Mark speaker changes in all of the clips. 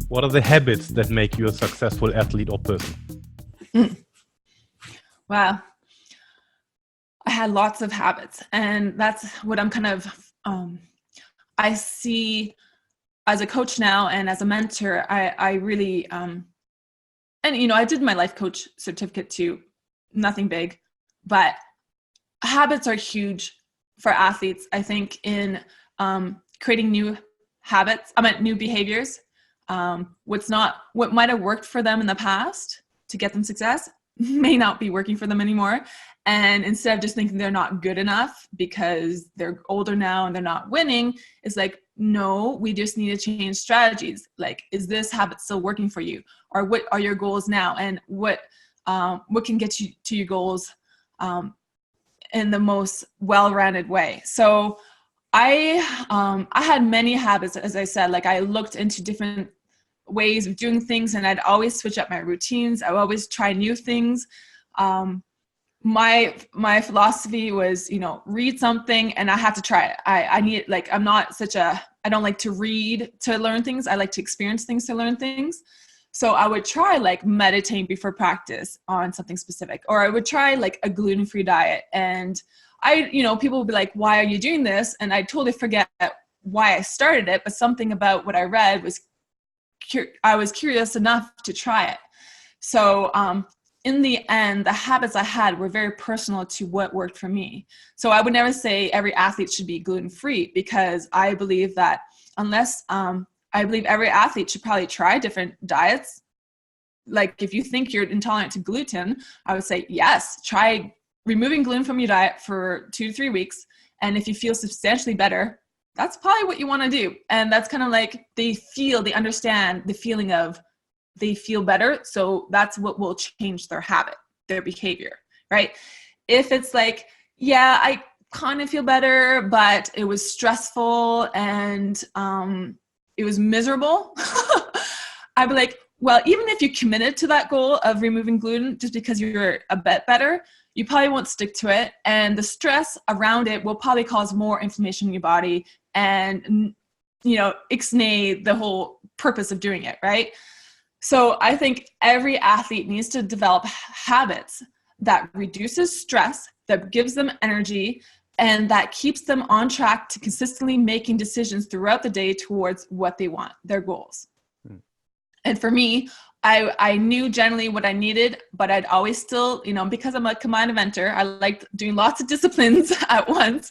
Speaker 1: What are the habits that make you a successful athlete or person?
Speaker 2: Wow. I had lots of habits, and that's what I'm kind of, I see as a coach now and as a mentor. I really, and I did my life coach certificate too, nothing big, but habits are huge for athletes, I think, in creating new habits, new behaviors. What might have worked for them in the past to get them success may not be working for them anymore. And instead of just thinking they're not good enough because they're older now and they're not winning, it's like, no, we just need to change strategies. Like, is this habit still working for you? Or what are your goals now? And what can get you to your goals in the most well-rounded way? So I had many habits, as I said. Like, I looked into different ways of doing things, and I'd always switch up my routines. I would always try new things. My philosophy was, read something and I have to try it. I don't like to read to learn things. I like to experience things to learn things. So I would try like meditating before practice on something specific, or I would try like a gluten-free diet. And people would be like, why are you doing this? And I totally forget why I started it, but something about what I read I was curious enough to try it. So in the end, the habits I had were very personal to what worked for me. So I would never say every athlete should be gluten-free, because I believe that I believe every athlete should probably try different diets. Like, if you think you're intolerant to gluten, I would say, yes, try removing gluten from your diet for 2 to 3 weeks. And if you feel substantially better, that's probably what you want to do. And that's kind of like they understand the feeling of they feel better. So that's what will change their habit, their behavior, right? If it's like, yeah, I kind of feel better, but it was stressful and it was miserable, I'd be like, well, even if you committed to that goal of removing gluten just because you're a bit better, you probably won't stick to it. And the stress around it will probably cause more inflammation in your body and, ixnay the whole purpose of doing it, right? So I think every athlete needs to develop habits that reduces stress, that gives them energy, and that keeps them on track to consistently making decisions throughout the day towards what they want, their goals. And for me, I knew generally what I needed, but I'd always still, because I'm a combined eventer, I liked doing lots of disciplines at once.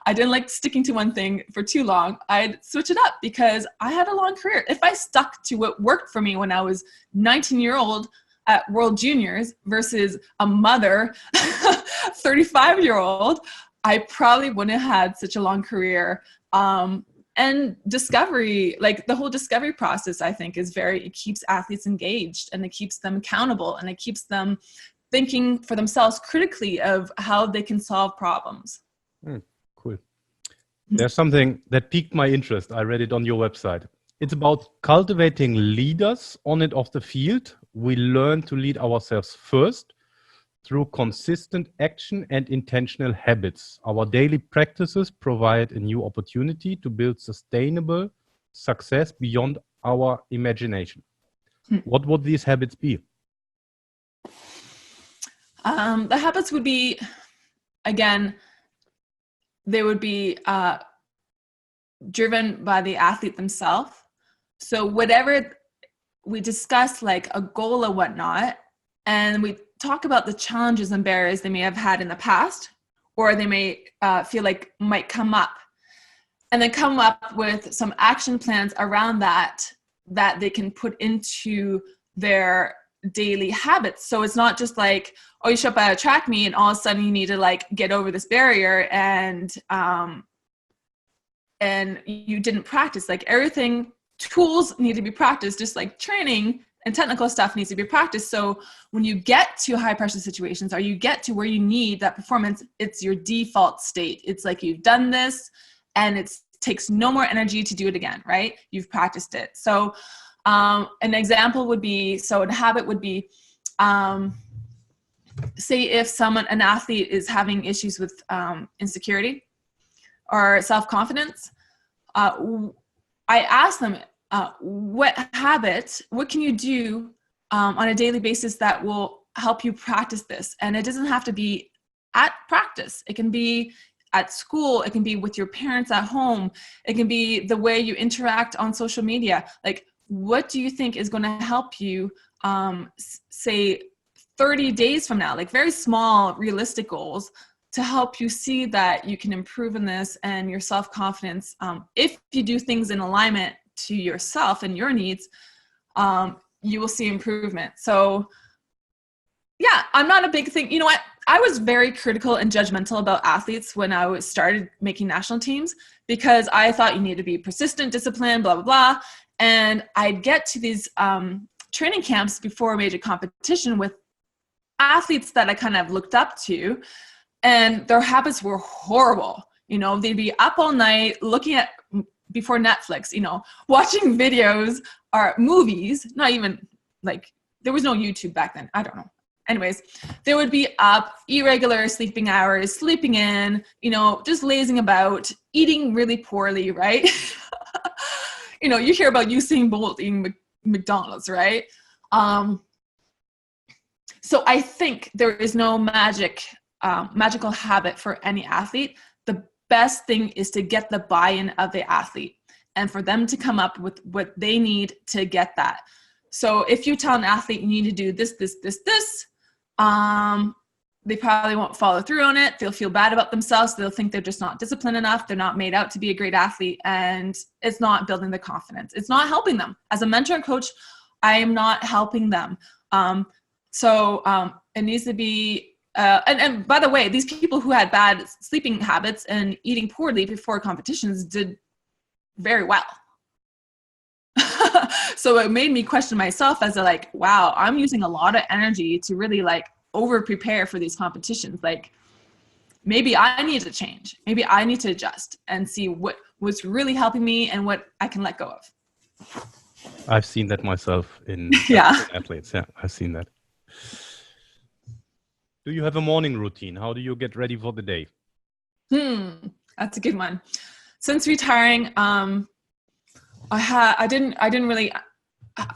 Speaker 2: I didn't like sticking to one thing for too long. I'd switch it up because I had a long career. If I stuck to what worked for me when I was 19-year-old at World Juniors versus a mother, 35-year-old, I probably wouldn't have had such a long career. And discovery, like the whole discovery process, I think it keeps athletes engaged, and it keeps them accountable, and it keeps them thinking for themselves critically of how they can solve problems.
Speaker 1: Cool. There's something that piqued my interest. I read it on your website. It's about cultivating leaders on and off the field. We learn to lead ourselves first through consistent action and intentional habits. Our daily practices provide a new opportunity to build sustainable success beyond our imagination. What would these habits be?
Speaker 2: The habits would be, again, they would be driven by the athlete themselves. So whatever we discuss, like a goal or whatnot, and we talk about the challenges and barriers they may have had in the past, or they may feel like might come up, and then come up with some action plans around that they can put into their daily habits. So it's not just like, oh, you show up at a track meet and all of a sudden you need to like get over this barrier and you didn't practice. Like, everything, tools need to be practiced, just like training and technical stuff needs to be practiced. So when you get to high pressure situations, or you get to where you need that performance, it's your default state. It's like you've done this and it takes no more energy to do it again, right? You've practiced it. So an example would be, a habit would be, say if an athlete is having issues with insecurity or self-confidence, I asked them, what can you do on a daily basis that will help you practice this? And it doesn't have to be at practice. It can be at school. It can be with your parents at home. It can be the way you interact on social media. Like, what do you think is going to help you, say 30 days from now, like very small, realistic goals to help you see that you can improve in this and your self-confidence. If you do things in alignment to yourself and your needs, you will see improvement. So yeah, I'm not a big thing. You know what? I was very critical and judgmental about athletes when I started making national teams, because I thought you need to be persistent, disciplined, blah, blah, blah. And I'd get to these training camps before a major competition with athletes that I kind of looked up to, and their habits were horrible. You know, they'd be up all night looking at, before Netflix, you know, watching videos or movies, not even like, there was no YouTube back then. I don't know. Anyways, they would be up, irregular sleeping hours, sleeping in, you know, just lazing about, eating really poorly, right? You know, you hear about Usain Bolt eating McDonald's, right? So I think there is no magical habit for any athlete. The best thing is to get the buy-in of the athlete and for them to come up with what they need to get that. So if you tell an athlete you need to do this, they probably won't follow through on it. They'll feel bad about themselves. They'll think they're just not disciplined enough. They're not made out to be a great athlete, and it's not building the confidence. It's not helping them. As a mentor and coach, I am not helping them. So it needs to be, and by the way, these people who had bad sleeping habits and eating poorly before competitions did very well. So it made me question myself as wow, I'm using a lot of energy to really over prepare for these competitions. Like, maybe I need to change. Maybe I need to adjust and see what's really helping me and what I can let go of.
Speaker 1: I've seen that myself in athletes. Yeah, I've seen that. Do you have a morning routine? How do you get ready for the day?
Speaker 2: That's a good one. Since retiring, I didn't really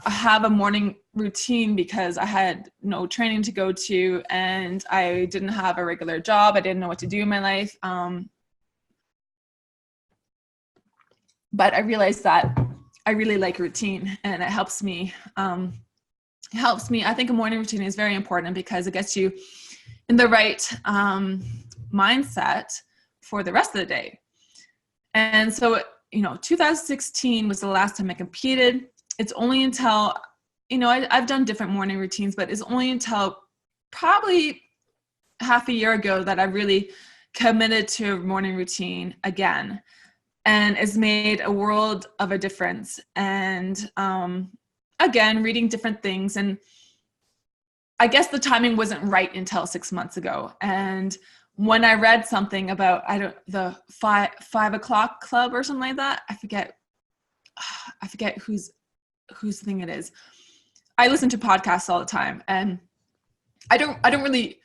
Speaker 2: have a morning routine because I had no training to go to, and I didn't have a regular job. I didn't know what to do in my life. But I realized that I really like routine, and it helps me. I think a morning routine is very important because it gets you in the right mindset for the rest of the day. And so, 2016 was the last time I competed. It's only until, I've done different morning routines, but it's only until probably half a year ago that I really committed to a morning routine again. And it's made a world of a difference. And again, reading different things. And I guess the timing wasn't right until 6 months ago. And when I read something about, the 5 o'clock club or something like that, I forget whose thing it is. I listen to podcasts all the time, and it doesn't really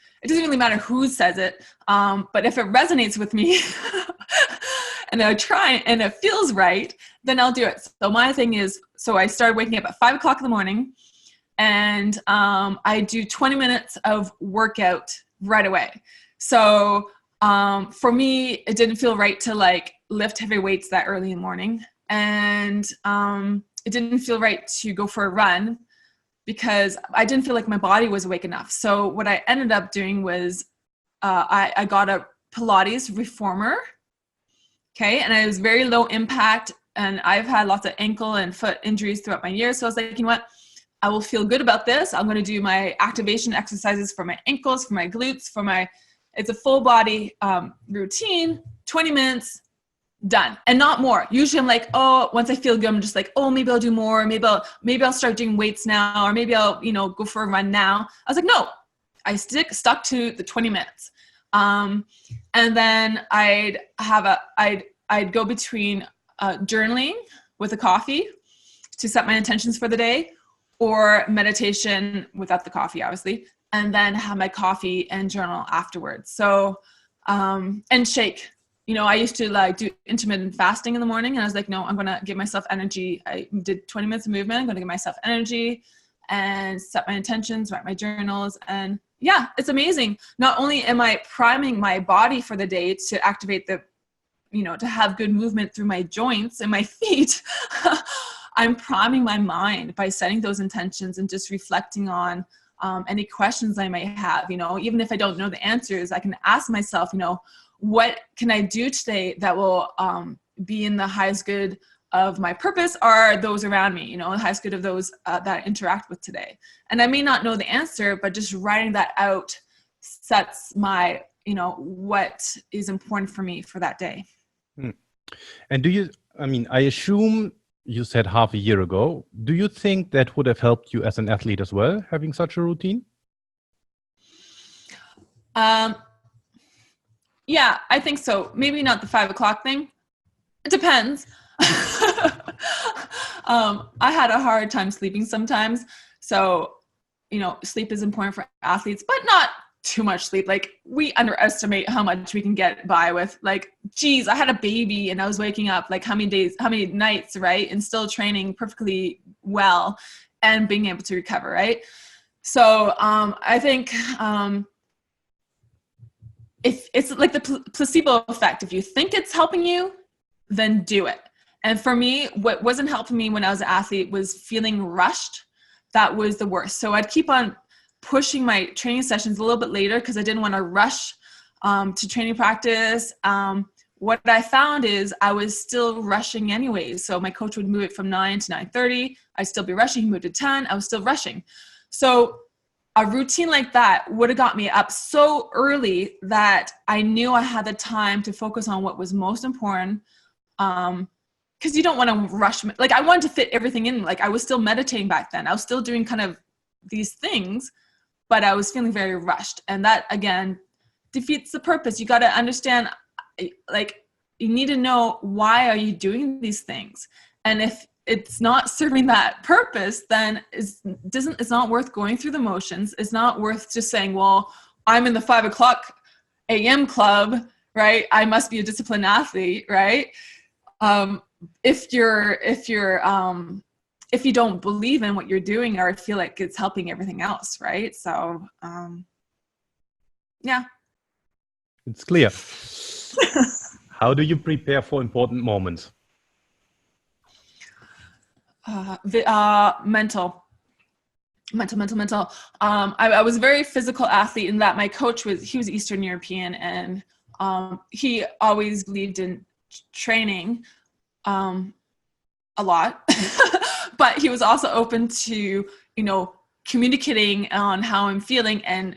Speaker 2: matter who says it. But if it resonates with me and I try and it feels right, then I'll do it. So my thing is, I started waking up at 5 o'clock in the morning, and I do 20 minutes of workout right away. So for me, it didn't feel right to lift heavy weights that early in the morning. And it didn't feel right to go for a run because I didn't feel like my body was awake enough. So what I ended up doing was I got a Pilates reformer. Okay. And it was very low impact. And I've had lots of ankle and foot injuries throughout my years. So I was like, you know what? I will feel good about this. I'm going to do my activation exercises for my ankles, for my glutes, it's a full body routine, 20 minutes, done. And not more. Usually I'm like, once I feel good, I'm just like, maybe I'll do more. Maybe I'll start doing weights now, or maybe I'll, go for a run now. I was like, no, I stuck to the 20 minutes. And then I'd go between journaling with a coffee to set my intentions for the day, or meditation without the coffee, obviously, and then have my coffee and journal afterwards. So, and shake. I used to like do intermittent fasting in the morning, and I was like, no, I'm going to give myself energy. I did 20 minutes of movement. I'm going to give myself energy and set my intentions, write my journals. And yeah, it's amazing. Not only am I priming my body for the day to activate to have good movement through my joints and my feet, I'm priming my mind by setting those intentions and just reflecting on any questions I may have. Even if I don't know the answers, I can ask myself, what can I do today that will be in the highest good of my purpose or those around me, the highest good of those that I interact with today. And I may not know the answer, but just writing that out sets my, what is important for me for that day.
Speaker 1: And I assume you said half a year ago, do you think that would have helped you as an athlete as well, having such a routine?
Speaker 2: Yeah, I think so. Maybe not the 5 o'clock thing. It depends. I had a hard time sleeping sometimes. So, sleep is important for athletes, but not too much sleep. Like, we underestimate how much we can get by with. Like, geez, I had a baby and I was waking up like how many nights, right? And still training perfectly well and being able to recover, right? So I think if it's like the placebo effect, if you think it's helping you, then do it. And for me, what wasn't helping me when I was an athlete was feeling rushed. That was the worst. So I'd keep on pushing my training sessions a little bit later because I didn't want to rush to training practice. What I found is I was still rushing anyways. So my coach would move it from 9 to 9:30. I'd still be rushing. He moved to 10. I was still rushing. So a routine like that would have got me up so early that I knew I had the time to focus on what was most important. Because you don't want to rush. Like, I wanted to fit everything in. Like, I was still meditating back then. I was still doing kind of these things, but I was feeling very rushed. And that, again, defeats the purpose. You got to understand, like, you need to know, why are you doing these things? And if it's not serving that purpose, then it's not worth going through the motions. It's not worth just saying, well, I'm in the 5 o'clock a.m. club, right? I must be a disciplined athlete, right? If you don't believe in what you're doing or feel like it's helping everything else, right? So, yeah.
Speaker 1: It's clear. How do you prepare for important moments?
Speaker 2: Mental. I was a very physical athlete in that my coach he was Eastern European, and he always believed in training a lot, but he was also open to, communicating on how I'm feeling and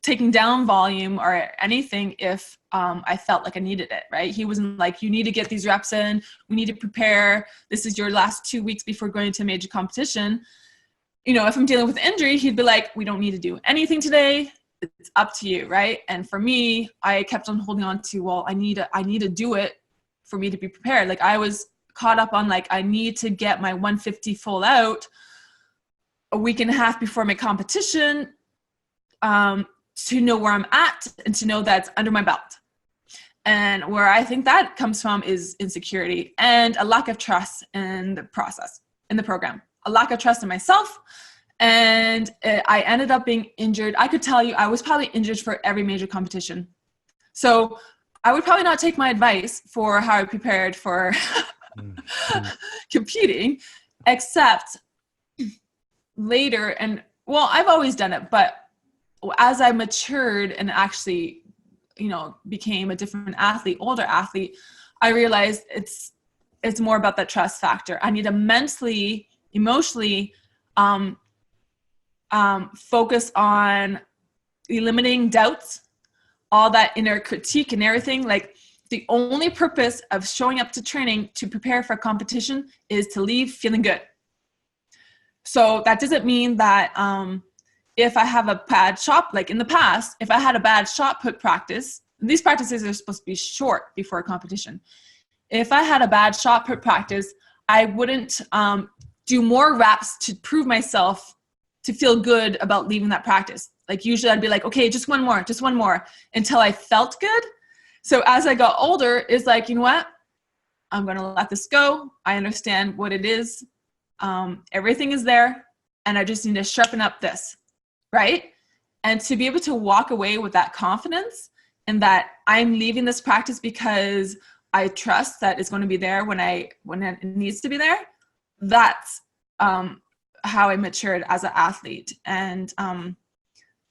Speaker 2: taking down volume or anything if I felt like I needed it, right? He wasn't like, you need to get these reps in, we need to prepare, this is your last 2 weeks before going to a major competition. If I'm dealing with injury, he'd be like, we don't need to do anything today, it's up to you, right? And for me, I kept on holding on to, well, I need to do it for me to be prepared. Like, I was caught up on, like, I need to get my 150 full out a week and a half before my competition, to know where I'm at and to know that's under my belt. And where I think that comes from is insecurity and a lack of trust in the process, in the program, a lack of trust in myself. And I ended up being injured. I could tell you I was probably injured for every major competition. So I would probably not take my advice for how I prepared for competing, except later. And well, I've always done it, but as I matured and actually, became a different athlete, older athlete, I realized it's more about that trust factor. I need to mentally, emotionally focus on eliminating doubts, all that inner critique and everything. Like, the only purpose of showing up to training to prepare for a competition is to leave feeling good. So that doesn't mean that if I have a bad shot, like in the past, if I had a bad shot put practice, these practices are supposed to be short before a competition. If I had a bad shot put practice, I wouldn't do more reps to prove myself to feel good about leaving that practice. Like, usually I'd be like, okay, just one more until I felt good. So as I got older, it's like, you know what? I'm going to let this go. I understand what it is. Everything is there. And I just need to sharpen up this, right? And to be able to walk away with that confidence and that I'm leaving this practice because I trust that it's going to be there when it needs to be there. That's how I matured as an athlete. And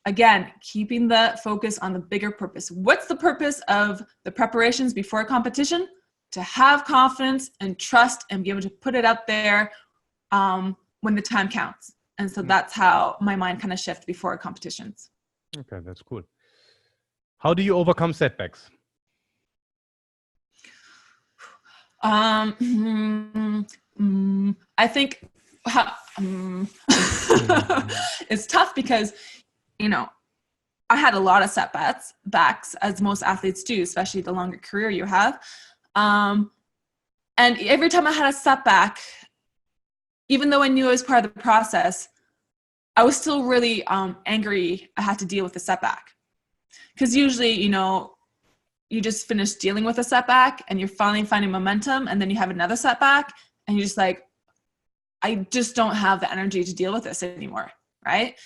Speaker 2: again, keeping the focus on the bigger purpose. What's the purpose of the preparations before a competition? To have confidence and trust and be able to put it out there when the time counts. And so that's how my mind kind of shifts before competitions.
Speaker 1: Okay, that's cool. How do you overcome setbacks?
Speaker 2: I think it's tough because, you know, I had a lot of setbacks, as most athletes do, especially the longer career you have. And every time I had a setback, even though I knew it was part of the process, I was still really angry I had to deal with the setback. Because usually, you know, you just finish dealing with a setback and you're finally finding momentum, and then you have another setback and you're just like, I just don't have the energy to deal with this anymore, right?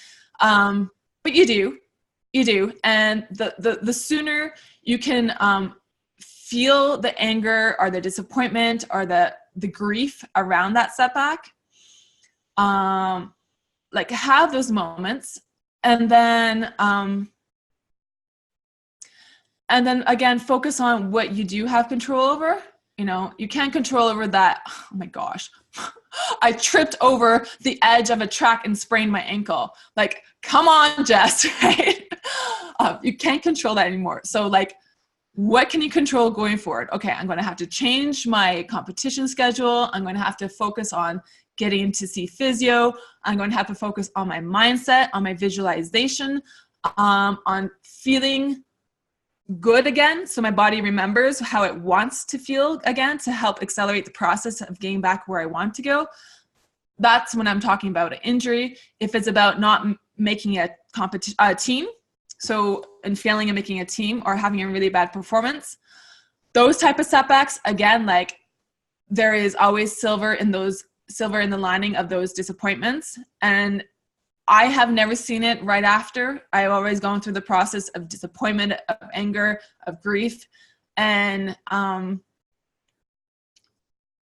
Speaker 2: But you do. And the sooner you can feel the anger or the disappointment or the grief around that setback, like have those moments, and then again, focus on what you do have control over. You know, you can't control over that. Oh my gosh. I tripped over the edge of a track and sprained my ankle. Like, come on, Jess, right? You can't control that anymore. So like, what can you control going forward? Okay, I'm going to have to change my competition schedule. I'm going to have to focus on getting to see physio. I'm going to have to focus on my mindset, on my visualization, on feeling good again, so my body remembers how it wants to feel again to help accelerate the process of getting back where I want to go. That's when I'm talking about an injury. If it's about not making a team, so and failing and making a team or having a really bad performance, those type of setbacks, again, like there is always silver in the lining of those disappointments. And I have never seen it right after. I've always gone through the process of disappointment, of anger, of grief. And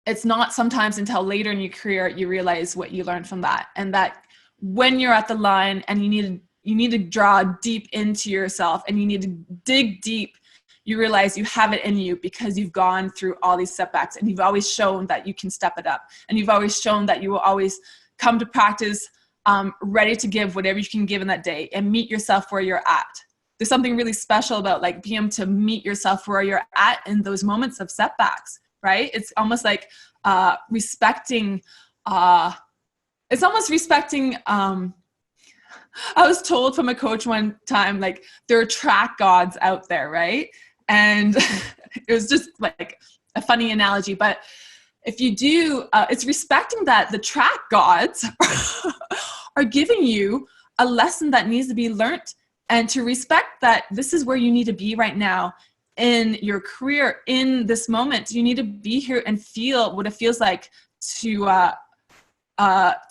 Speaker 2: it's not sometimes until later in your career you realize what you learned from that. And that when you're at the line and you need to draw deep into yourself and you need to dig deep, you realize you have it in you because you've gone through all these setbacks and you've always shown that you can step it up. And you've always shown that you will always come to practice ready to give whatever you can give in that day and meet yourself where you're at. There's something really special about like being able to meet yourself where you're at in those moments of setbacks, right? It's almost like respecting, I was told from a coach one time, like there are track gods out there, right? And it was just like a funny analogy, but if you do, it's respecting that the track gods are giving you a lesson that needs to be learned, and to respect that this is where you need to be right now in your career, in this moment. You need to be here and feel what it feels like to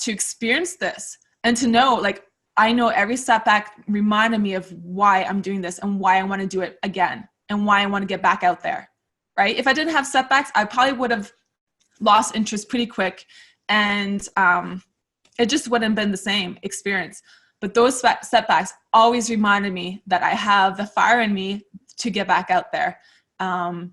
Speaker 2: experience this, and to know, like, I know every setback reminded me of why I'm doing this and why I want to do it again and why I want to get back out there, right? If I didn't have setbacks, I probably would have lost interest pretty quick, and it just wouldn't have been the same experience. But those setbacks always reminded me that I have the fire in me to get back out there. Yeah,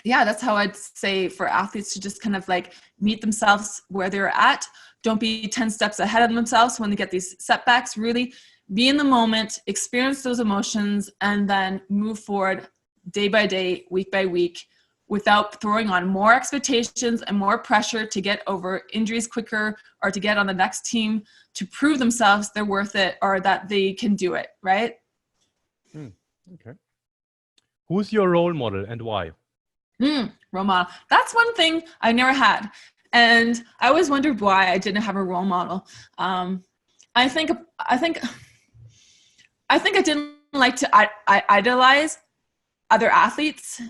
Speaker 2: that's how I'd say for athletes to just kind of like meet themselves where they're at. Don't be 10 steps ahead of themselves when they get these setbacks. Really be in the moment, experience those emotions, and then move forward day by day, week by week, without throwing on more expectations and more pressure to get over injuries quicker or to get on the next team to prove themselves they're worth it or that they can do it, right?
Speaker 1: Okay. Who's your role model and why?
Speaker 2: Role model. That's one thing I never had. And I always wondered why I didn't have a role model. I think I didn't like to I idolize other athletes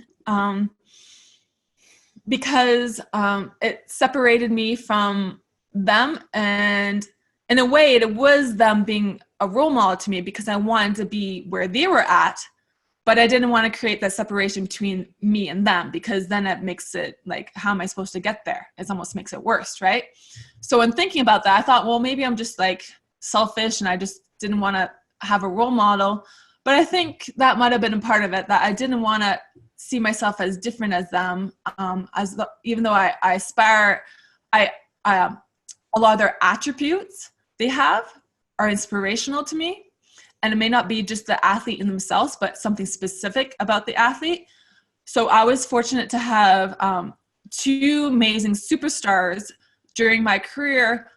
Speaker 2: because it separated me from them, and in a way it was them being a role model to me because I wanted to be where they were at, but I didn't want to create that separation between me and them, because then it makes it like, how am I supposed to get there? It almost makes it worse, right? So in thinking about that, I thought, well, maybe I'm just like selfish and I just didn't want to have a role model. But I think that might have been a part of it, that I didn't want to see myself as different as them. Even though I aspire, a lot of their attributes they have are inspirational to me. And it may not be just the athlete in themselves, but something specific about the athlete. So I was fortunate to have two amazing superstars during my career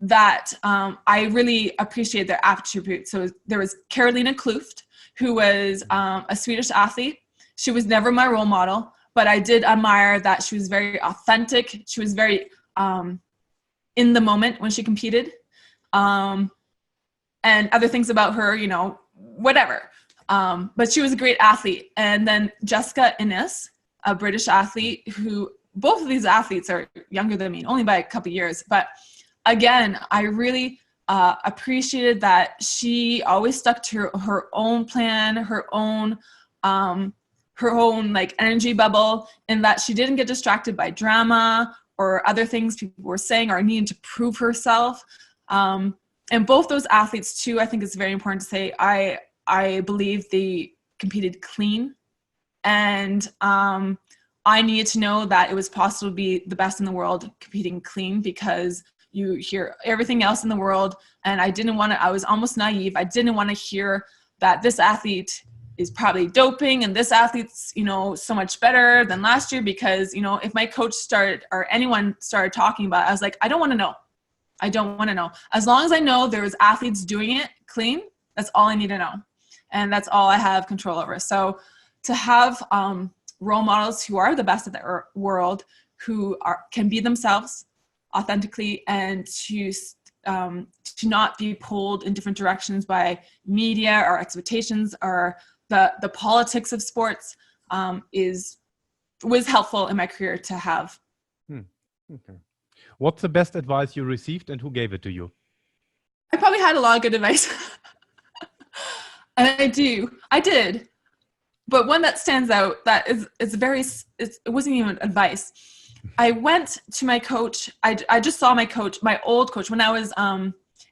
Speaker 2: that I really appreciated their attributes. So there was Carolina Klüft, who was a Swedish athlete. She was never my role model, but I did admire that she was very authentic. She was very in the moment when she competed. And other things about her, you know, whatever. But she was a great athlete. And then Jessica Innes, a British athlete, who both of these athletes are younger than me, only by a couple of years. But again, I really appreciated that she always stuck to her own plan, her own like energy bubble, and that she didn't get distracted by drama or other things people were saying or needing to prove herself. And both those athletes too, I think it's very important to say, I believe they competed clean. And I needed to know that it was possible to be the best in the world competing clean, because you hear everything else in the world. And I was almost naive. I didn't want to hear that this athlete is probably doping and this athlete's, you know, so much better than last year, because, you know, if my coach started or anyone started talking about it, I was like, I don't want to know. I don't want to know. As long as I know there's athletes doing it clean, that's all I need to know. And that's all I have control over. So to have role models who are the best of the world, who can be themselves authentically, and to not be pulled in different directions by media or expectations or the politics of sports was helpful in my career to have.
Speaker 1: Okay. What's the best advice you received, and who gave it to you?
Speaker 2: I probably had a lot of good advice. And I did. But one that stands out that it wasn't even advice. I went to my coach. I just saw my coach, my old coach, when I was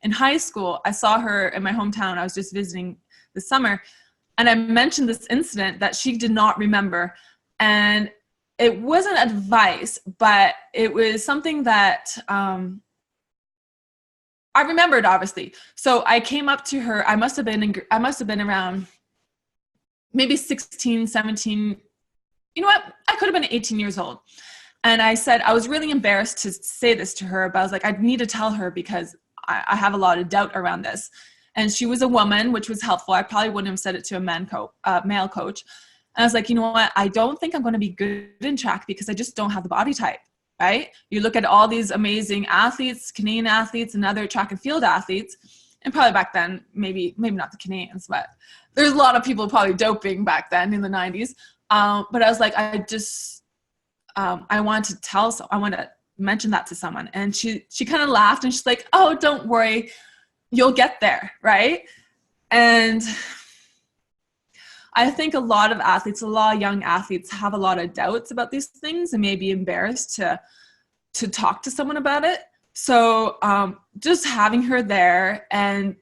Speaker 2: in high school. I saw her in my hometown. I was just visiting this summer. And I mentioned this incident that she did not remember. And it wasn't advice, but it was something that I remembered, obviously. So I came up to her. I must have been around maybe 16, 17. You know what? I could have been 18 years old. And I said, I was really embarrassed to say this to her, but I was like, I need to tell her because I have a lot of doubt around this. And she was a woman, which was helpful. I probably wouldn't have said it to a male coach. And I was like, you know what? I don't think I'm going to be good in track because I just don't have the body type, right? You look at all these amazing athletes, Canadian athletes and other track and field athletes, and probably back then, maybe not the Canadians, but there's a lot of people probably doping back then in the 90s. But I was like, I wanted to mention that to someone. And she kind of laughed and she's like, oh, don't worry, you'll get there, right? And I think a lot of young athletes have a lot of doubts about these things and may be embarrassed to talk to someone about it. So just having her there and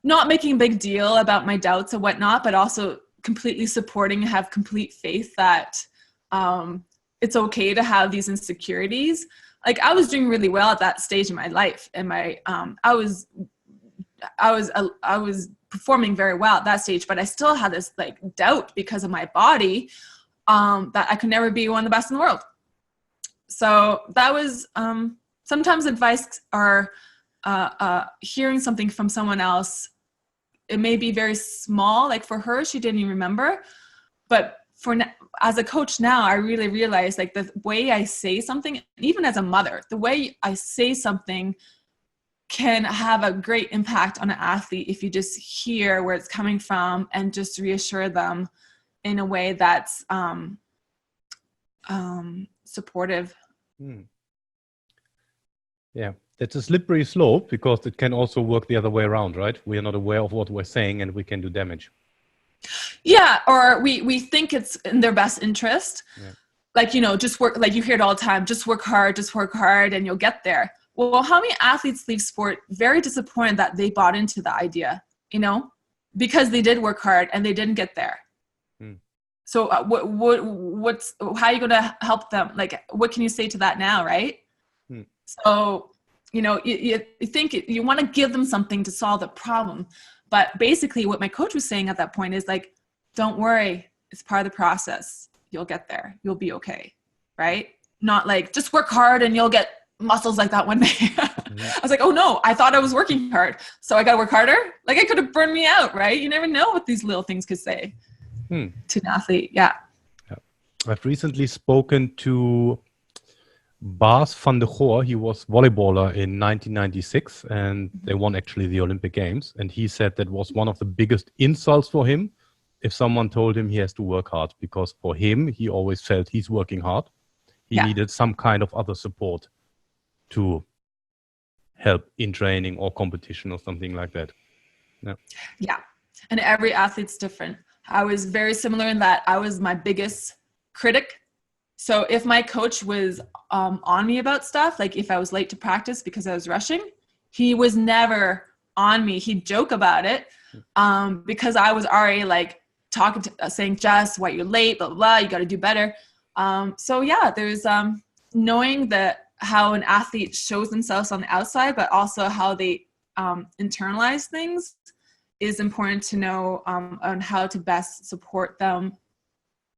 Speaker 2: not making a big deal about my doubts and whatnot, but also completely supporting, have complete faith that it's okay to have these insecurities. Like I was doing really well at that stage in my life, and I was performing very well at that stage, but I still had this like doubt because of my body that I could never be one of the best in the world. So that was sometimes advice or hearing something from someone else. It may be very small, like for her, she didn't even remember, but as a coach now, I really realize like the way I say something, even as a mother, the way I say something can have a great impact on an athlete if you just hear where it's coming from and just reassure them in a way that's supportive.
Speaker 1: Yeah, that's a slippery slope because it can also work the other way around, right? We are not aware of what we're saying and we can do damage.
Speaker 2: Yeah, or we think it's in their best interest. Yeah. Like, you know, just work, like you hear it all the time, just work hard and you'll get there. Well, how many athletes leave sport very disappointed that they bought into the idea, you know, because they did work hard and they didn't get there. So how are you going to help them? Like, what can you say to that now, right? So, you know, you think you want to give them something to solve the problem. But basically what my coach was saying at that point is like, don't worry, it's part of the process. You'll get there. You'll be okay, right? Not like, just work hard and you'll get muscles like that one day. I was like, oh no, I thought I was working hard, so I got to work harder. Like, it could have burned me out, right? You never know what these little things could say to an athlete. Yeah.
Speaker 1: I've recently spoken to Bosse van der Goor. He was volleyballer in 1996 and they won actually the Olympic Games. And he said that was one of the biggest insults for him if someone told him he has to work hard, because for him, he always felt he's working hard. He needed some kind of other support to help in training or competition or something like that.
Speaker 2: Yeah. And every athlete's different. I was very similar in that I was my biggest critic. So if my coach was on me about stuff, like if I was late to practice because I was rushing, he was never on me. He'd joke about it because I was already like saying, Jess, why you're late, blah, blah, blah, you got to do better. So yeah, there's knowing that how an athlete shows themselves on the outside, but also how they internalize things is important to know on how to best support them,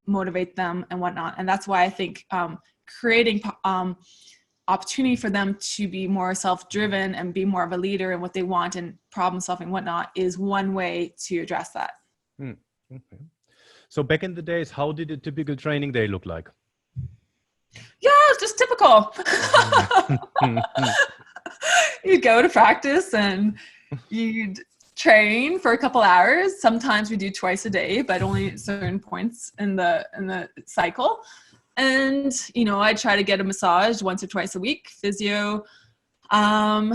Speaker 2: motivate them and whatnot. And that's why I think creating opportunity for them to be more self-driven and be more of a leader in what they want and problem solving whatnot is one way to address that.
Speaker 1: Okay. So back in the days, how did a typical training day look like?
Speaker 2: Yeah, it's just typical. You'd go to practice and you'd train for a couple hours. Sometimes we do twice a day, but only at certain points in the cycle. And, you know, I try to get a massage once or twice a week, physio. And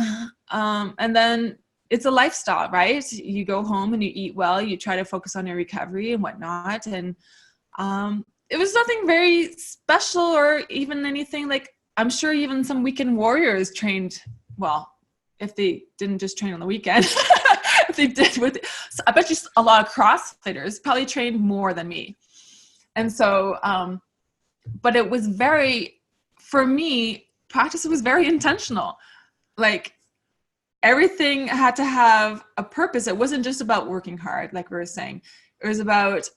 Speaker 2: then it's a lifestyle, right? You go home and you eat well, you try to focus on your recovery and whatnot. And it was nothing very special or even anything like, I'm sure even some weekend warriors trained, well, if they didn't just train on the weekend, if they did so I bet you a lot of CrossFitters probably trained more than me. And so, but it was for me, practice was very intentional. Like everything had to have a purpose. It wasn't just about working hard, like we were saying. It was about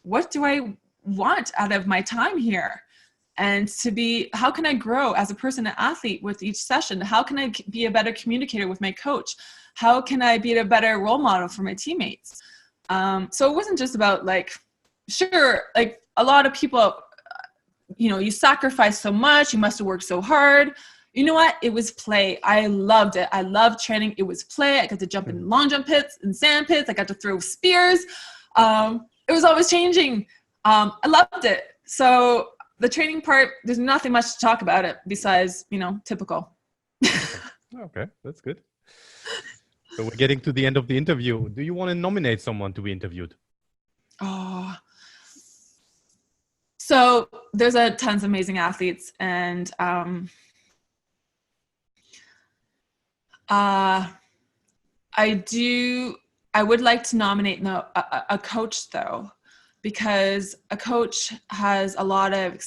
Speaker 2: what do I want out of my time here? And how can I grow as a person, an athlete with each session? How can I be a better communicator with my coach? How can I be a better role model for my teammates? So it wasn't just about like, sure, like a lot of people, you know, you sacrifice so much, you must have worked so hard. You know what? It was play. I loved it. I loved training. It was play. I got to jump in long jump pits and sand pits. I got to throw spears. It was always changing. I loved it. So the training part, there's nothing much to talk about it besides, you know, typical.
Speaker 1: Okay, that's good. So we're getting to the end of the interview. Do you want to nominate someone to be interviewed?
Speaker 2: Oh, so there's tons of amazing athletes, and I would like to nominate a coach though, because a coach has a lot of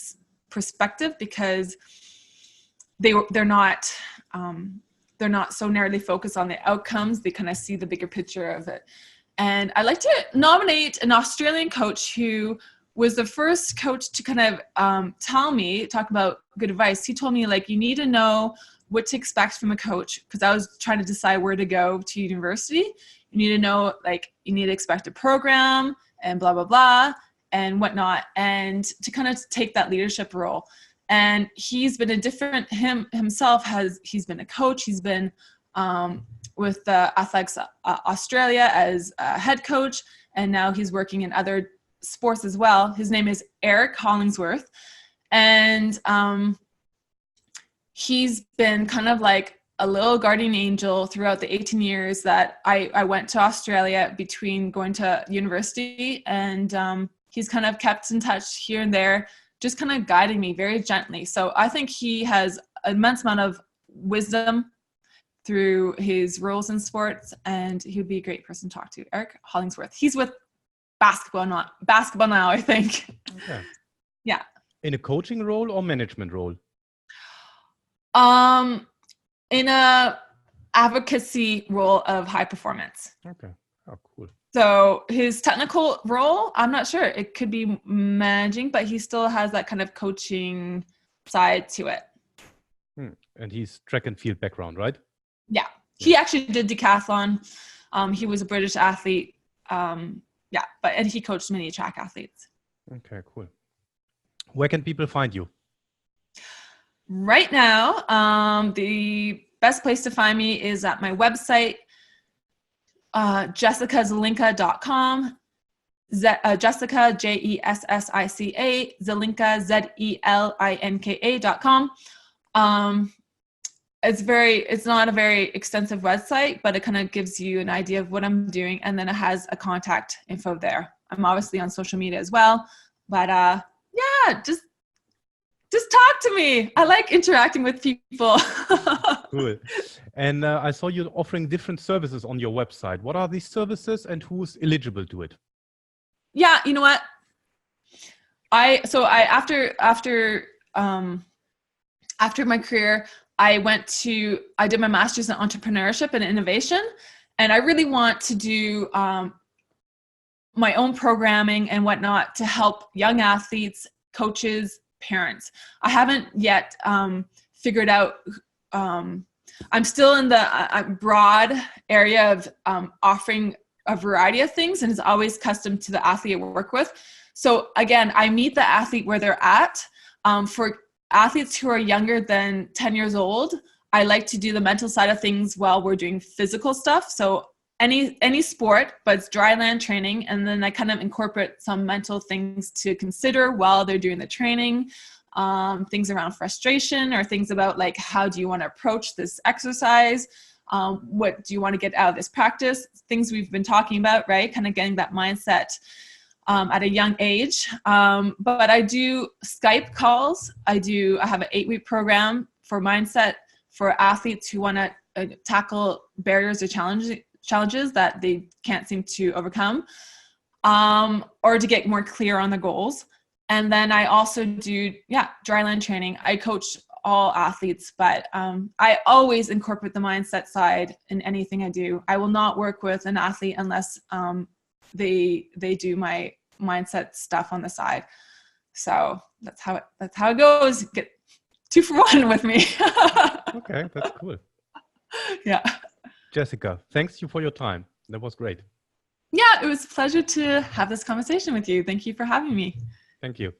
Speaker 2: perspective because they're not so narrowly focused on the outcomes. They kind of see the bigger picture of it. And I'd like to nominate an Australian coach who was the first coach to kind of talk about good advice. He told me, like, you need to know what to expect from a coach, because I was trying to decide where to go to university. You need to know, like, you need to expect a program and blah, blah, blah, and whatnot, and to kind of take that leadership role. And he's been he's been a coach, he's been with the Athletics Australia as a head coach, and now he's working in other sports as well. His name is Eric Hollingsworth, and he's been kind of like a little guardian angel throughout the 18 years that I went to Australia between going to university, and he's kind of kept in touch here and there, just kind of guiding me very gently. So I think he has an immense amount of wisdom through his roles in sports, and he would be a great person to talk to. Eric Hollingsworth. He's with basketball now, I think.
Speaker 1: Okay.
Speaker 2: Yeah.
Speaker 1: In a coaching role or management role?
Speaker 2: In a advocacy role of high performance.
Speaker 1: Okay. Oh, cool.
Speaker 2: So his technical role, I'm not sure. It could be managing, but he still has that kind of coaching side to it.
Speaker 1: And he's track and field background, right?
Speaker 2: Yeah. He actually did decathlon. He was a British athlete. And he coached many track athletes.
Speaker 1: Okay, cool. Where can people find you?
Speaker 2: Right now, the best place to find me is at my website, jessicazelinka.com. Jessica, Jessica, Zelinka, Zelinka.com. It's not a very extensive website, but it kind of gives you an idea of what I'm doing, and then it has a contact info there. I'm obviously on social media as well, but just talk to me. I like interacting with people.
Speaker 1: Cool. And I saw you offering different services on your website. What are these services and who's eligible to it?
Speaker 2: Yeah, you know what? After my career, I did my master's in entrepreneurship and innovation, and I really want to do my own programming and whatnot to help young athletes, coaches, parents. I haven't yet figured out. I'm still in the broad area of offering a variety of things, and it's always custom to the athlete I work with. So again, I meet the athlete where they're at. For athletes who are younger than 10 years old, I like to do the mental side of things while we're doing physical stuff. So any sport, but it's dry land training. And then I kind of incorporate some mental things to consider while they're doing the training, things around frustration or things about like, how do you want to approach this exercise? What do you want to get out of this practice? Things we've been talking about, right? Kind of getting that mindset at a young age. But I do Skype calls. I have an 8-week program for mindset for athletes who want to tackle barriers or challenges that they can't seem to overcome, or to get more clear on the goals. And then I also do, dry land training. I coach all athletes, but I always incorporate the mindset side in anything I do. I will not work with an athlete unless they do my mindset stuff on the side. So that's how it goes. Get 2 for 1 with me.
Speaker 1: Okay, that's cool.
Speaker 2: Yeah.
Speaker 1: Jessica, thanks you for your time. That was great.
Speaker 2: Yeah, it was a pleasure to have this conversation with you. Thank you for having me.
Speaker 1: Thank you.